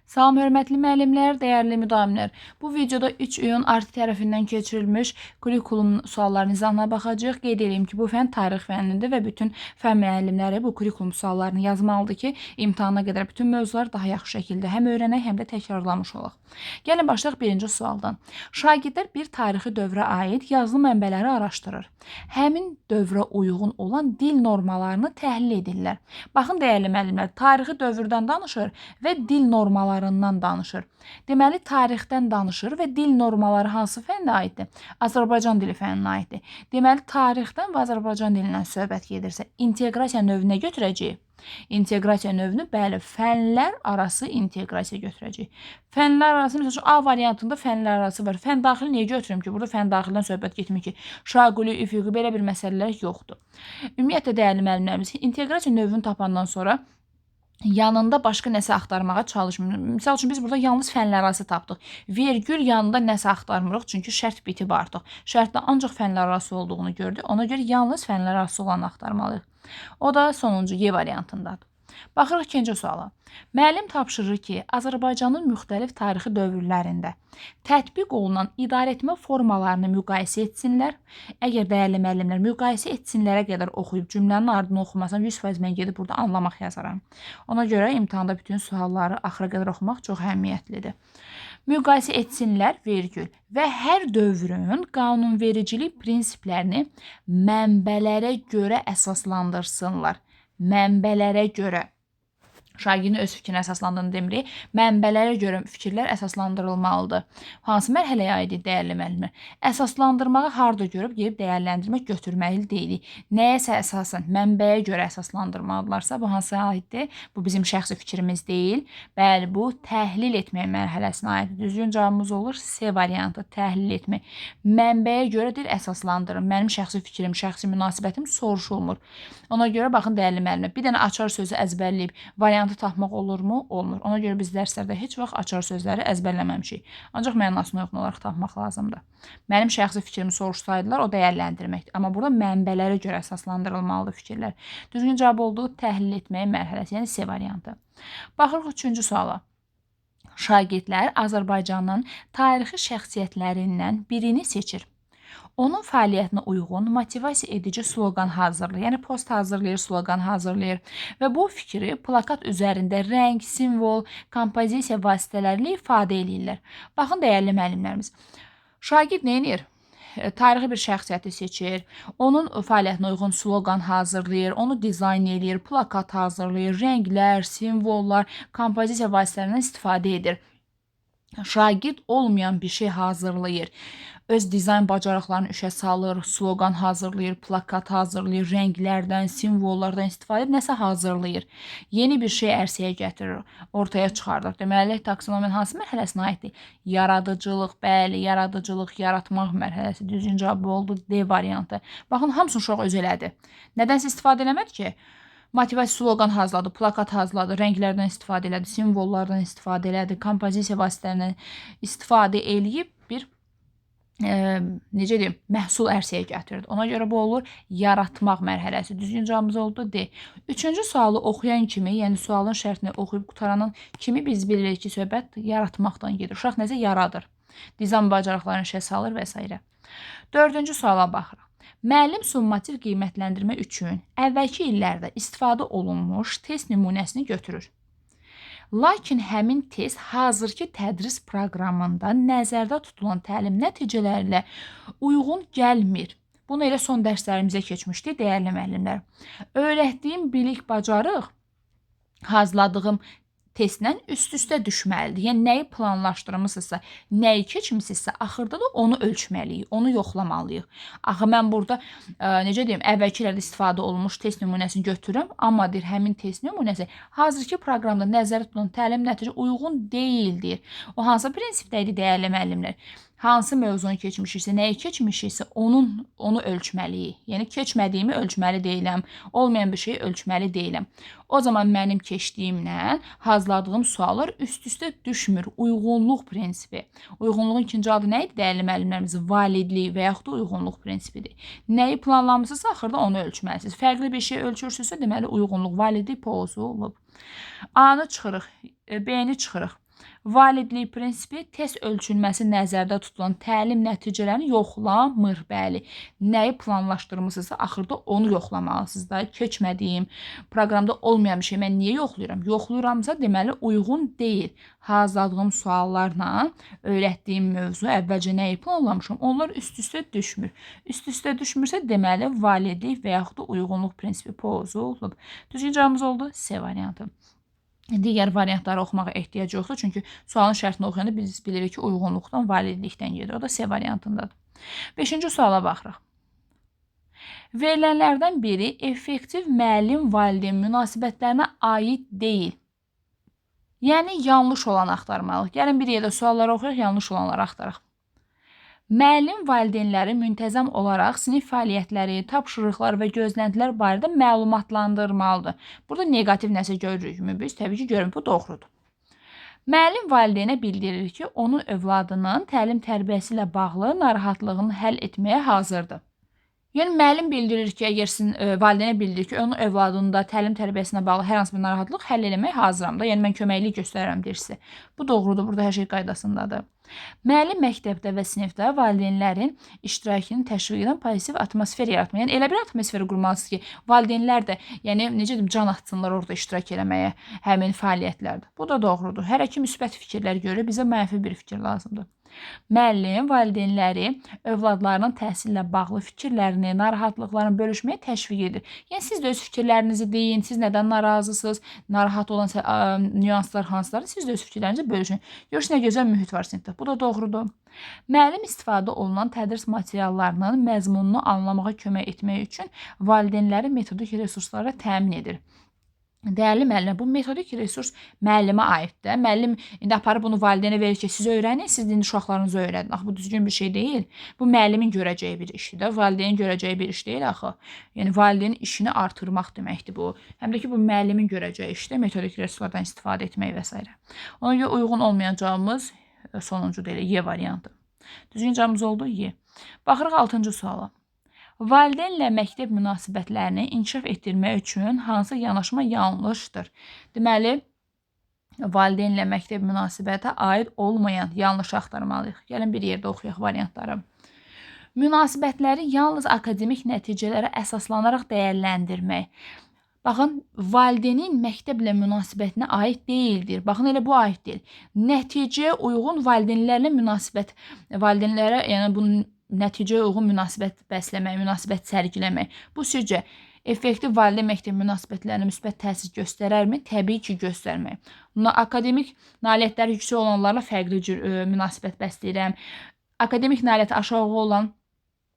Salam hörmətli müəllimlər, dəyərli müdavimlər. Bu videoda 3 iyun ARTI tərəfindən keçirilmiş kurikulum suallarının izahına baxacağıq. Qeyd edeyim ki, bu fənn tarix fənnidir və bütün fənn müəllimləri bu kurikulum suallarını yazmalıdır ki, imtahana qədər bütün mövzular daha yaxşı şəkildə həm öyrənək, həm də təkrarlamış olaq. Gəlin başlayaq birinci sualdan. Şagirdlər bir tarixi dövrə aid yazılı mənbələri araşdırır. Həmin dövrə uyğun olan dil normalarını təhlil edirlər. Baxın dəyərli müəllimlər, tarixi dövrdən danışır və dil normalarından danışır. Deməli, tarixdən danışır və dil normaları hansı fənnə aiddir? Azərbaycan dili fənninə aiddir. Deməli, tarixdən və Azərbaycan dilindən söhbət gedirsə, inteqrasiya növünə götürəcəyik. İnteqrasiya növünü, bəli, fənlər arası inteqrasiya götürəcəyik. Fənlər arası, məsəl üçün, A variantında fənlər arası var. Fən daxili niyə götürüm ki? Burada fən daxildən söhbət getmir ki, şaquli, üfüqi, belə bir məsələlər yoxdur. Ümumiyyətlə, dəyərli müəllimlərimiz, inteqrasiya növünü tapandan sonra yanında başqa nəsə axtarmağa çalışmırıq. Misal üçün, biz burada yalnız fənlər arası tapdıq. Vergül yanında nəsə axtarmırıq, çünki şərt bitib artıq. Şərtdə ancaq fənlər arası olduğunu gördük. Ona görə yalnız fənlər arası olanı axtarmalıyıq. O da sonuncu Y variantındadır. Baxırıq ikinci suala. Müəllim tapşırır ki, Azərbaycanın müxtəlif tarixi dövrlərində tətbiq olunan idarəetmə formalarını müqayisə etsinlər. Əgər dəyərli müəllimlər müqayisə etsinlərə qədər oxuyub cümlənin ardını oxumasam 100% mən gedib burada anlamaq yazaram. Ona görə imtahanda bütün sualları axıra qədər oxumaq çox əhəmiyyətlidir. Müqayisə etsinlər, vergül və hər dövrün qanunvericilik prinsiplərini mənbələrə görə əsaslandırsınlar. Mənbələrə görə. Şagirdin öz fikrinə əsaslandığını demirik. Mənbələrə görə fikirlər əsaslandırılmalıdır. Hansı mərhələyə aiddir dəyərli müəllimlər? Əsaslandırmağı harda görüb gedib dəyərləndirmək götürməli deyilik. Nəyəsə əsasən mənbəyə görə əsaslandırmalıdırlarsa, bu hansı aiddir? Bu bizim şəxsi fikrimiz deyil. Bəli, bu təhlil etmək mərhələsinə aiddir. Düzgün cavabımız olur C variantı, təhlil etmək. Mənbəyə görədir əsaslandırın. Mənim şəxsi fikrim, şəxsi münasibətim soruşulmur. Ona görə baxın dəyərli müəllimlər, bir dənə açar sözü əzbərləyib variantı tapmaq olurmu? Olmur. Ona görə biz dərslərdə heç vaxt açar sözləri əzbərləməmişik. Ancaq mənasına uyğun olaraq tapmaq lazımdır. Mənim şəxsi fikrimi soruşsaydılar, o dəyərləndirməkdir. Amma burada mənbələrə görə əsaslandırılmalıdır fikirlər. Düzgün cavab olduğu təhlil etməyin mərhələsi, yəni C variantı. Baxırıq üçüncü suala. Şagirdlər Azərbaycanın tarixi şəxsiyyətlərindən birini seçir. Onun fəaliyyətinə uyğun motivasiya edici sloqan hazırlayır. Yəni post hazırlayır, sloqan hazırlayır və bu fikri plakat üzərində rəng, simvol, kompozisiya vasitələri ilə ifadə edirlər. Baxın dəyərli müəllimlərimiz. Şagird nə edir? Tarixi bir şəxsiyyəti seçir, onun fəaliyyətinə uyğun sloqan hazırlayır, onu dizayn edir, plakat hazırlayır, rənglər, simvollar, kompozisiya vasitələrindən istifadə edir. Şagird olmayan bir şey hazırlayır. Öz dizayn bacarıqlarını işə salır, sloqan hazırlayır, plakat hazırlayır, rənglərdən, simvollardan istifadə edib nəsə hazırlayır. Yeni bir şey ərsəyə gətirir, ortaya çıxardır. Deməli, taksonomiyanın hansı mərhələsinə aiddir? Yaradıcılıq, bəli, yaradıcılıq, yaratmaq mərhələsi. Düzgün cavabı oldu D variantı. Baxın, hamısını uşaq öz elədi. Nədənsə istifadə eləmədi ki? Motivasiya sloqan hazırladı, plakat hazırladı, rənglərdən istifadə elədi, simvollardan istifadə elədi, kompozisiya vasitələrindən istifadə eləyib bir necə deyim, məhsul ərsəyə gətirdi. Ona görə bu olur yaratmaq mərhələsi. Düzgün cavabımız oldu D. Üçüncü sualı oxuyan kimi, yəni sualın şərtini oxuyub qutaranın kimi biz bilirik ki, söhbət yaratmaqdan gedir. Uşaq nəsə yaradır. Dizayn bacarıqlarını işə salır və s. Dördüncü suala baxırıq. Müəllim summativ qiymətləndirmə üçün əvvəlki illərdə istifadə olunmuş test nümunəsini götürür. Lakin həmin test hazırki tədris proqramında nəzərdə tutulan təlim nəticələrlə uyğun gəlmir. Bunu elə son dərslərimizə keçmişdik, dəyərli müəllimlər. Öyrətdiyim bilik, bacarıq hazırladığım testlə üst-üstə düşməlidir. Yəni, nəyi planlaşdırmışsınızsa, nəyi keçmişsizsə, axırda da onu ölçməliyik, onu yoxlamalıyıq. Axı, mən burada, necə deyim, əvvəlki illərdə istifadə olunmuş test nümunəsini götürürəm, amma deyir, həmin test nümunəsi hazırki proqramda nəzərdə tutulan təlim nəticə uyğun deyildir. O hansı prinsipdə idi, dəyərli müəllimlər? Hansı mövzunu keçmişiksə, nəyi keçmişiksə, onu ölçməliyik. Yəni, keçmədiyimi ölçməli deyiləm, olmayan bir şeyi ölçməli deyiləm. O zaman mənim keçdiyimlə hazırladığım suallar üst-üstə düşmür. Uyğunluq prinsipi. Uyğunluğun ikinci adı nə idi, dəyərli müəllimlərimiz? Validlik və yaxud da uyğunluq prinsipidir. Nəyi planlamısınızsa, axırda onu ölçməlisiniz. Fərqli bir şey ölçürsünüzsə, deməli, uyğunluq, validlik pozulub. A-nı çıxırıq, B-ni çıxırıq. Validlik prinsipi test ölçülməsi nəzərdə tutulan təlim nəticələrini yoxlamır. Bəli, nəyi planlaşdırmısınızsa, axırda onu yoxlamalısınız da. Keçmədiyim, proqramda olmayan bir şey mən niyə yoxlayıram? Yoxlayıramsa, deməli, uyğun deyil. Hazırladığım suallarla öyrətdiyim mövzu əvvəlcə nəyi planlamışam? Onlar üst-üstə düşmür. Üst-üstə düşmürsə, deməli, validlik və yaxud da uyğunluq prinsipi pozulub. Düzgün cavabımız oldu C variantı. Digər variantları oxumağa ehtiyac yoxdur. Çünki sualın şərtini oxuyanda biz bilirik ki, uyğunluqdan, validlikdən gedir. O da C variantındadır. 5-ci suala baxırıq. Verilənlərdən biri effektiv müəllim-valideyn münasibətlərinə aid deyil. Yəni, yanlış olan axtarmalıyıq. Gəlin bir yerdə sualları oxuyaq, yanlış olanları axtaraq. Müəllim valideynləri müntəzəm olaraq sinif fəaliyyətləri, tapşırıqlar və gözləntilər barədə məlumatlandırmalıdır. Burada negativ nəsə görürükmü biz? Təbii ki, görürük. Bu doğrudur. Müəllim valideynə bildirir ki, onun övladının təlim tərbiyəsi ilə bağlı narahatlığını həll etməyə hazırdır. Yəni, müəllim bildirir ki, əgər sizin valideynə bildirir ki, onun övladında təlim tərbiyəsinə bağlı hər hansı bir narahatlıq həll eləməyə hazıram da. Yəni, mən köməklik göstərərəm deyir sizə. Bu doğrudur, burada hər şey qaydasındadır. Müəllim məktəbdə və sinifdə valideynlərin iştirakını təşviq edən pozitiv atmosfer yaratmaq. Yəni, elə bir atmosferi qurmalısınız ki, valideynlər də, yəni, necə deyim, can atsınlar orada iştirak eləməyə həmin fəaliyyətlərdə. Bu da doğrudur. Hər iki müsbət fikirlər görür, bizə mənfi bir fikir lazımdır. Müəllim valideynləri övladlarının təhsillə bağlı fikirlərini, narahatlıqlarını bölüşməyə təşviq edir. Yəni, siz də öz fikirlərinizi deyin, siz nədən narazısınız, narahat olan nüanslar hansıları, siz də öz fikirlərinizi bölüşün. Görürsünüz, nə gözəl mühit var sinifdə. Bu da doğrudur. Müəllim istifadə olunan tədris materiallarının məzmununu anlamağa kömək etmək üçün valideynləri metodik resurslara təmin edir. Dəyərli müəllim, bu metodik resurs müəllimə aiddir. Müəllim indi aparıb bunu valideynə verir ki, siz öyrənin, siz indi uşaqlarınızı öyrədin. Axı, bu düzgün bir şey deyil. Bu müəllimin görəcəyi bir işdir. Valideynin görəcəyi bir iş deyil axı. Yəni, valideynin işini artırmaq deməkdir bu. Həm də ki, bu müəllimin görəcəyi işdir, metodik resurslardan istifadə etmək və s. Ona görə uyğun olmayan cavabımız sonuncu deyil, Y variantı. Düzgün cavabımız oldu Y. Baxırıq 6-cı suala. Valideynlə məktəb münasibətlərini inkişaf etdirmək üçün hansı yanaşma yanlışdır? Deməli, valideynlə məktəb münasibətə aid olmayan yanlış axtarmalıyıq. Gəlin bir yerdə oxuyaq variantları. Münasibətləri yalnız akademik nəticələrə əsaslanaraq dəyərləndirmək. Baxın, valideynin məktəblə münasibətinə aid deyildir. Baxın, elə bu aid deyil. Nəticəyə uyğun valideynlərlə münasibət, valideynlərə, yəni bunun nəticəyə uyğun münasibət bəsləmək, münasibət sərgiləmək. Bu sizcə effektiv valideyn-məktəb münasibətlərinə müsbət təsir göstərərmi? Təbii ki, göstərmək. Akademik nailiyyətləri yüksək olanlarla fərqli cür münasibət bəsləyirəm. Akademik nailiyyəti aşağı olan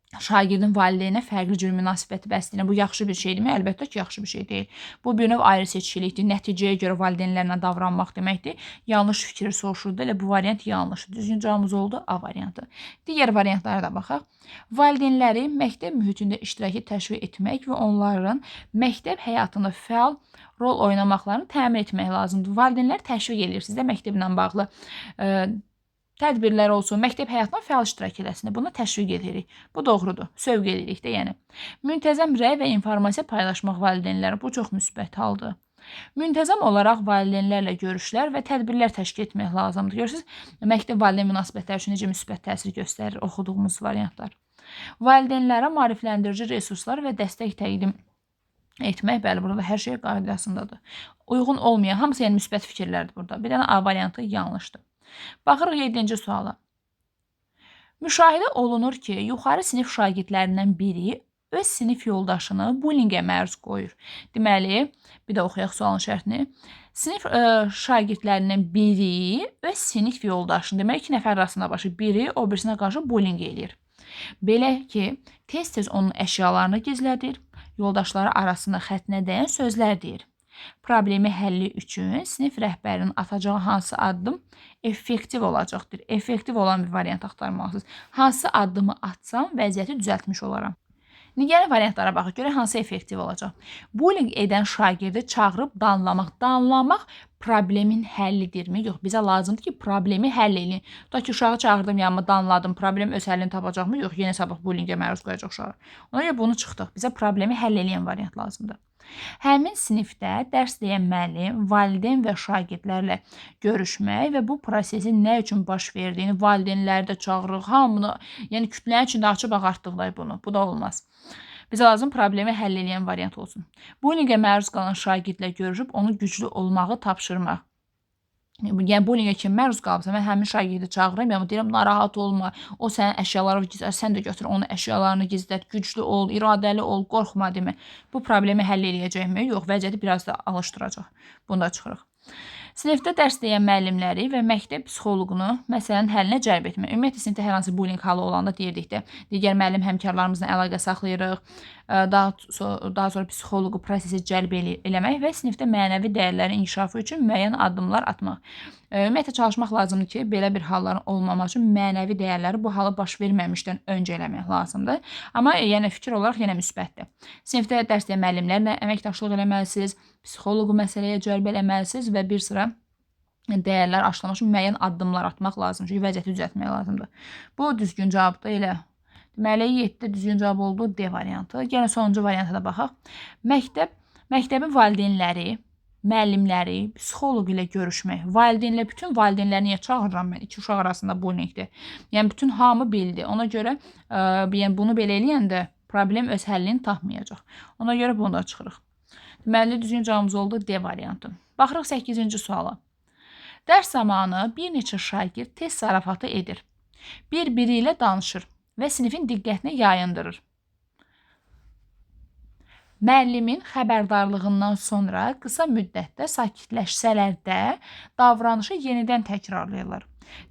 şagirdin valideynə fərqli cür münasibəti bəsləyirəm. Bu yaxşı bir şeydirmi? Əlbəttə ki, yaxşı bir şey deyil. Bu bir növ ayrı seçkilikdir. Nəticəyə görə valideynlərlə davranmaq deməkdir. Yanlış fikri soruşurdu. Elə bu variant yanlışdır. Düzgün cavabımız oldu A variantı. Digər variantlara da baxaq. Valideynləri məktəb mühitində iştiraki təşviq etmək və onların məktəb həyatında fəal rol oynamaqlarını təmin etmək lazımdır. Valideynlər təşviq edir sizdə məktəblə bağlı tədbirlər olsun, məktəb həyatına fəal iştirak eləsin. Buna təşviq edirik. Bu doğrudur. Sövq edirik də, yəni. Müntəzəm rəy və informasiya paylaşmaq valideynlərə. Bu çox müsbət haldır. Müntəzəm olaraq valideynlərlə görüşlər və tədbirlər təşkil etmək lazımdır. Görürsünüz, məktəb valideyn münasibətləri üçün necə müsbət təsir göstərir oxuduğumuz variantlar. Valideynlərə maarifləndirici resurslar və dəstək təqdim etmək, bəli, burada hər şey qaydasındadır. Uyğun olmayan, hamısı yəni müsbət fikirlərdir burada. Bir dənə A variantı yanlışdır. Baxırıq 7-ci suala. Müşahidə olunur ki, yuxarı sinif şagirdlərindən biri öz sinif yoldaşını bullyingə məruz qoyur. Deməli, bir də oxuyaq sualın şərtini. Sinif şagirdlərindən biri öz sinif yoldaşını, deməli 2 nəfər arasında başı biri o birisinə qarşı bullying eləyir. Belə ki, tez-tez onun əşyalarını gizlədir, yoldaşları arasında xəttinə dəyən sözlər deyir. Problemi həlli üçün sinif rəhbərinin atacağı hansı addım effektiv olacaqdır? Effektiv olan bir variant axtarmalısınız. Hansı addımı atsam vəziyyəti düzəltmiş olaram? Gəlin variantlara baxaq, görək hansı effektiv olacaq. Bullying edən şagirdi çağırıb danlamaq. Danlamaq problemin həllidirmi? Yox, bizə lazımdır ki, problemi həll edin. Tutaq ki, uşağı çağırdım, yanıma danladım, problem öz həllini tapacaqmı? Yox, yenə sabah bullyingə məruz qoyacaq uşağı. Ona görə bunu çıxdıq. Bizə problemi həll edən variant lazımdır. Həmin sinifdə dərs deyən müəllim, valideyn və şagirdlərlə görüşmək və bu prosesin nə üçün baş verdiyini valideynləri də çağırırıq, hamını, yəni kütlənin içində açıb ağartdıqlar bunu. Bu da olmaz. Bizə lazım problemi həll edən variant olsun. Bullyingə məruz qalan şagirdlə görüşüb onu güclü olmağı tapşırmaq. Yəni bullyingə kim məruz qalıbsa, mən həmin şagirdi çağırıram, yəni deyirəm narahat olma, o sənin əşyalarını gizlət, sən də götür onun əşyalarını gizlət, güclü ol, iradəli ol, qorxma demə. Bu problemi həll eləyəcəkmi? Yox, vəziyyəti biraz da alışdıracaq. Bunda çıxırıq. Sinifdə dərs deyən müəllimləri və məktəb psixoloqunu məsələnin həllinə cəlb etmək. Ümumiyyətlə sinifdə hər hansı bullying halı olanda deyirdikdə, digər müəllim həmkarlarımızla əlaqə saxlayırıq, daha sonra psixoloqu prosesə cəlb eləmək və sinifdə mənəvi dəyərlərin inkişafı üçün müəyyən addımlar atmaq. Ümumiyyətlə çalışmaq lazımdır ki, belə bir halların olmaması üçün mənəvi dəyərləri bu halı baş verməmişdən öncə eləmək lazımdır. Amma yəni fikir olaraq yenə müsbətdir. Sinifdə dərs deyən müəllimlərlə əməkdaşlıq eləməlisiniz, psixoloqu məsələyə cəlb eləməlisiniz və bir sıra dəyərlər aşılamaq üçün müəyyən addımlar atmaq lazımdır. Çünki vəziyyəti düzəltmək lazımdır. Bu düzgün cavabdır elə. Deməli 7 düzgün cavab oldu D variantı. Yenə sonuncu varianta da baxaq. Məktəbin valideynləri, müəllimləri, psixoloq ilə görüşmək. Bütün valideynləri niyə çağırıram mən? İki uşaq arasında bullyingdir. Yəni bütün hamı bildi. Ona görə yəni bunu belə eləyəndə problem öz həllini tapmayacaq. Ona görə bunu da çıxırıq. Deməli düzgün cavabımız oldu D variantı. Baxırıq 8-ci suala. Dərs zamanı bir neçə şagird test zarafatı edir. Bir-biri ilə danışır və sinifin diqqətini yayındırır. Müəllimin xəbərdarlığından sonra qısa müddətdə sakitləşsələr də davranışı yenidən təkrarlayırlar.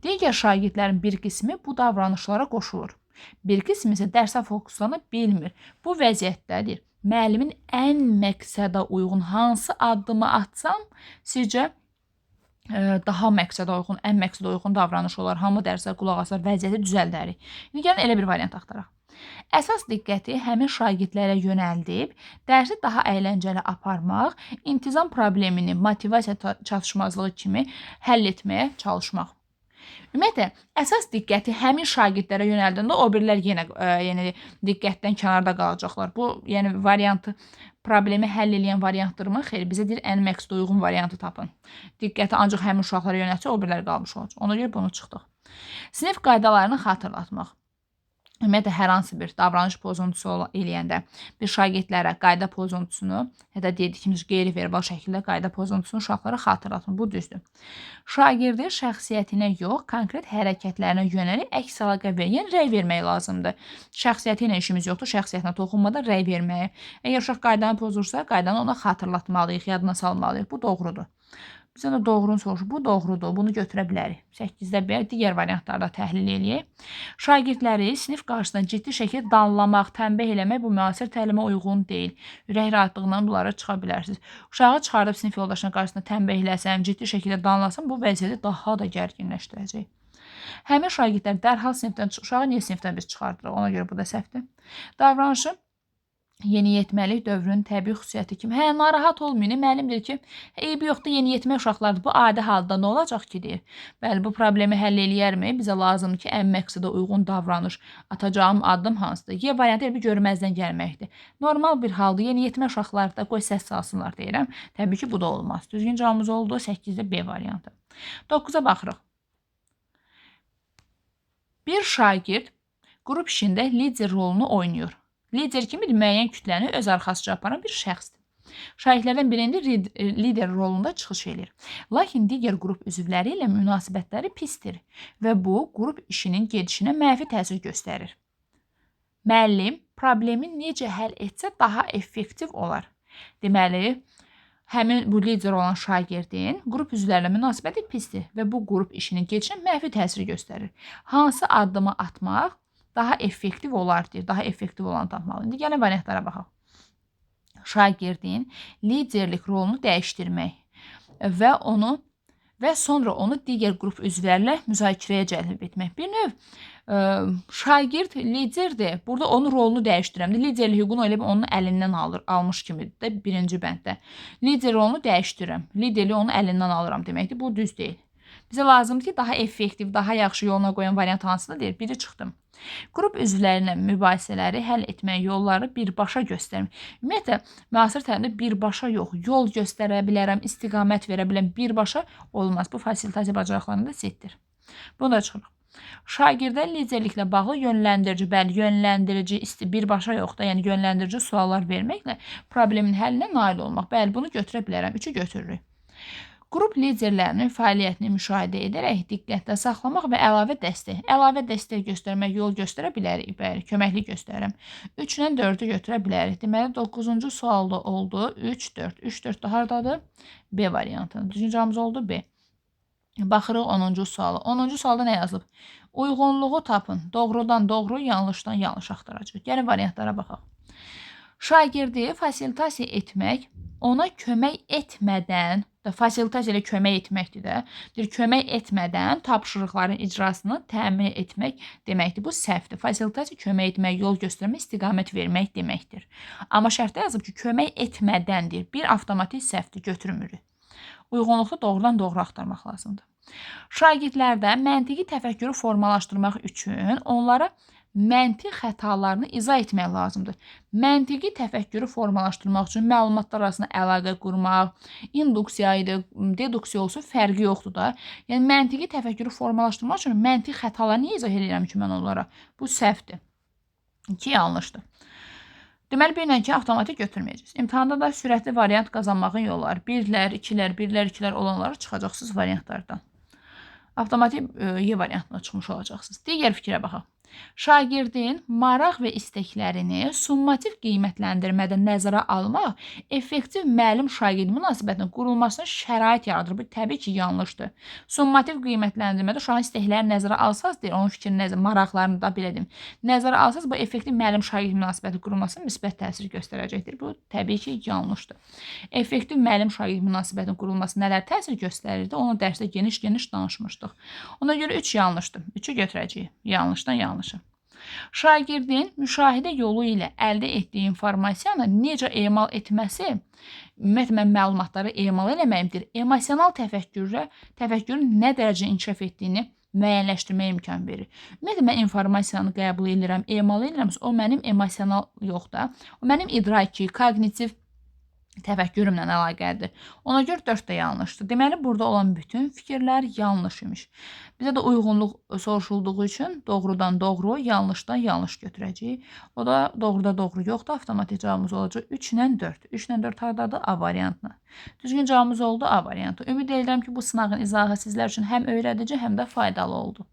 Digər şagirdlərin bir qismi bu davranışlara qoşulur. Bir qismi isə dərsə fokuslana bilmir. Bu vəziyyətdədir. Müəllimin ən məqsədə uyğun hansı addımı atsam, sizcə daha məqsədə uyğun, ən məqsədə uyğun davranış olar, hamı dərsə qulaq asar, vəziyyəti düzəldərik. İndi gəlin elə bir variant axtaraq. Əsas diqqəti həmin şagirdlərə yönəldib, dərsi daha əyləncəli aparmaq, intizam problemini motivasiya çatışmazlığı kimi həll etməyə çalışmaq. Ümumiyyətlə, əsas diqqəti həmin şagirdlərə yönəldəndə o birilər yenə diqqətdən kənarda qalacaqlar. Bu, yəni variantı problemi həll edən variantdırmı? Xeyr, bizə deyir ən məqsədə uyğun variantı tapın. Diqqəti ancaq həmin uşaqlara yönəltsə, o birilər qalmış olacaq. Ona görə bunu çıxdıq. Sinif qaydalarını xatırlatmaq. Ümumiyyətlə, hər hansı bir davranış pozuntusu eləyəndə bir şagirdlərə qayda pozuntusunu, ya da dediyimiz qeyri-verbal şəkildə qayda pozuntusunu uşaqlara xatırlatın. Bu düzdür. Şagirdin şəxsiyyətinə yox, konkret hərəkətlərinə yönəlik əks əlaqə verən rəy vermək lazımdır. Şəxsiyyəti ilə işimiz yoxdur, şəxsiyyətinə toxunmadan rəy verməyə. Əgər uşaq qaydanı pozursa, qaydanı ona xatırlatmalıyıq, yadına salmalıyıq. Bu doğrudur. Bizə də doğrunu soruşur. Bu doğrudur. Bunu götürə bilərik. 8-də B, digər variantlarda təhlil eləyək. Şagirdləri sinif qarşısında ciddi şəkildə danlamaq, tənbih eləmək bu müasir təlimə uyğun deyil. Ürək rahatlığından bunlara çıxa bilərsiniz. Uşağı çıxardıb sinif yoldaşının qarşısında tənbih eləsəm, ciddi şəkildə danlasam, bu vəziyyəti daha da gərginləşdirəcək. Həmin şagirdlər dərhal sinifdən uşağı niyə sinifdən biz çıxardırıq? Ona görə bu da səhvdir. Davranışı yeniyetməlik dövrünün təbii xüsusiyyəti kimi. Narahat olmayın. Müəllim deyir ki, eybi yoxdur, yeniyetmə uşaqlardır. Bu adi halda nə olacaq ki, deyir. Bəli, bu problemi həll eləyərmi? Bizə lazımdır ki, ən məqsədə uyğun davranış, atacağım addım hansıdır? Y variantı bir görməzdən gəlməkdir. Normal bir halda yeniyetmə uşaqlarda qoy səs salsınlar deyirəm. Təbii ki, bu da olmaz. Düzgün cavabımız oldu 8-də B variantı. 9-a baxırıq. Bir şagird qrup işində lider rolunu oynayır. Lider kimidir? Müəyyən kütləni öz arxasıca aparan bir şəxsdir. Şagirdlərdən birində lider rolunda çıxış edir. Lakin digər qrup üzvləri ilə münasibətləri pisdir və bu, qrup işinin gedişinə mənfi təsir göstərir. Müəllim problemi necə həll etsə daha effektiv olar. Deməli, həmin bu lider olan şagirdin qrup üzvlərlə münasibəti pisdir və bu, qrup işinin gedişinə mənfi təsir göstərir. Hansı addımı atmaq daha effektiv olar deyir. Daha effektiv olanı tapmalı. İndi gəlin variantlara baxaq. Şagirdin liderlik rolunu dəyişdirmək və sonra onu digər qrup üzvlərlə müzakirəyə cəlb etmək. Bir növ şagird liderdir. Burada onun rolunu dəyişdirəm. Liderlik hüququnu elə onun əlindən almış kimidir də birinci bənddə. Lider rolunu dəyişdirirəm. Liderliyi onun əlindən alıram deməkdir. Bu düz deyil. Bizə lazımdır ki, daha effektiv, daha yaxşı yoluna qoyan variant hansıdır deyir. Biri çıxdı. Qrup üzvlərinin mübahisələri həll etmək yolları birbaşa göstərmək. Ümumiyyətlə, müasir təlimdə birbaşa yox, yol göstərə bilərəm, istiqamət verə biləm, birbaşa olmaz. Bu fasilitasiya bacarıqlarında setdir. Bunu da çıxırıq. Şagirdə liderliklə bağlı yönləndirici, bəli, yönləndirici, birbaşa yox da, yəni yönləndirici suallar verməklə problemin həllinə nail olmaq. Bəli, bunu götürə bilərəm. 3-ü götürürük. Qrup liderlərinin fəaliyyətini müşahidə edərək diqqətdə saxlamaq və əlavə dəstək. Əlavə dəstək göstərmək, yol göstərə bilərik, bəli, köməklik göstərirəm. 3-dən 4-ü götürə bilərik. Deməli, 9-cu sualda oldu 3, 4. 3, 4 da hardadır? B variantı. Düzgün cavabımız oldu B. Baxırıq 10-cu suala. 10-cu sualda nə yazılıb? Uyğunluğu tapın. Doğrudan doğru, yanlışdan yanlış axtaracaq. Gəlin variantlara baxaq. Şagirdi fasilitasiya etmək, ona kömək etmədən, fasilitasiya ilə kömək etməkdir də, kömək etmədən tapşırıqların icrasını təmin etmək deməkdir. Bu səhvdir. Fasilitasiya kömək etmək, yol göstərmək, istiqamət vermək deməkdir. Amma şərtdə yazıb ki, kömək etmədəndir. Bir avtomatik səhvdir, götürmürük. Uyğunluqda doğrudan doğru axtarmaq lazımdır. Şagirdlərdə məntiqi təfəkkürü formalaşdırmaq üçün onlara məntiq xətalarını izah etmək lazımdır. Məntiqi təfəkkürü formalaşdırmaq üçün məlumatlar arasında əlaqə qurmaq, induksiya idi, deduksiya olsun, fərqi yoxdur da. Yəni, məntiqi təfəkkürü formalaşdırmaq üçün məntiq xətalarını niyə izah edirəm ki, mən onlara? Bu səhvdir. 2 yanlışdır. Deməli, 1 ilə 2 avtomatik götürməyəcəksiniz. İmtahanda da sürətli variant qazanmağın yolları. 1-lər, 2-lər, 1-lər, 2-lər olanları çıxacaqsınız variantlardan. Avtomatik Y variantına çıxmış olacaqsınız. Digər fikrə baxaq. Şagirdin maraq və istəklərini summativ qiymətləndirmədə nəzərə almaq effektiv müəllim-şagird münasibətinin qurulmasına şərait yaradır. Bu təbii ki, yanlışdır. Summativ qiymətləndirmədə uşağın istəklərini nəzərə alsaz, deyir, onun fikrini, maraqlarını da belə deyim, nəzərə alsaz, bu effektiv müəllim-şagird münasibəti qurulmasına müsbət təsir göstərəcəkdir. Bu təbii ki, yanlışdır. Effektiv müəllim-şagird münasibətinin qurulması nələr təsir göstərirdi, onu dərsdə geniş-geniş danışmışdıq. Ona görə 3 yanlışdır. 3-ü götürəcəyik. Yanlışdan yanlış. Şagirdin müşahidə yolu ilə əldə etdiyi informasiyanı necə emal etməsi, ümumiyyətlə, məlumatları emal eləməkdir. Emosional təfəkkürün nə dərəcə inkişaf etdiyini müəyyənləşdirməyə imkan verir. Ümumiyyətlə, mən informasiyanı qəbul edirəm, emal edirəmsə, o mənim emosional yox da, o mənim idraki, kognitiv təfəkkürümlə əlaqəlidir. Ona görə 4 də yanlışdır. Deməli, burada olan bütün fikirlər yanlış imiş. Bizə də uyğunluq soruşulduğu üçün doğrudan doğru, yanlışdan yanlış götürəcəyik. O da doğruda doğru yoxdur. Avtomatik cavabımız olacaq 3 ilə 4. 3 ilə 4 hardadır? A variantına. Düzgün cavabımız oldu A variantı. Ümid edirəm ki, bu sınağın izahı sizlər üçün həm öyrədici, həm də faydalı oldu.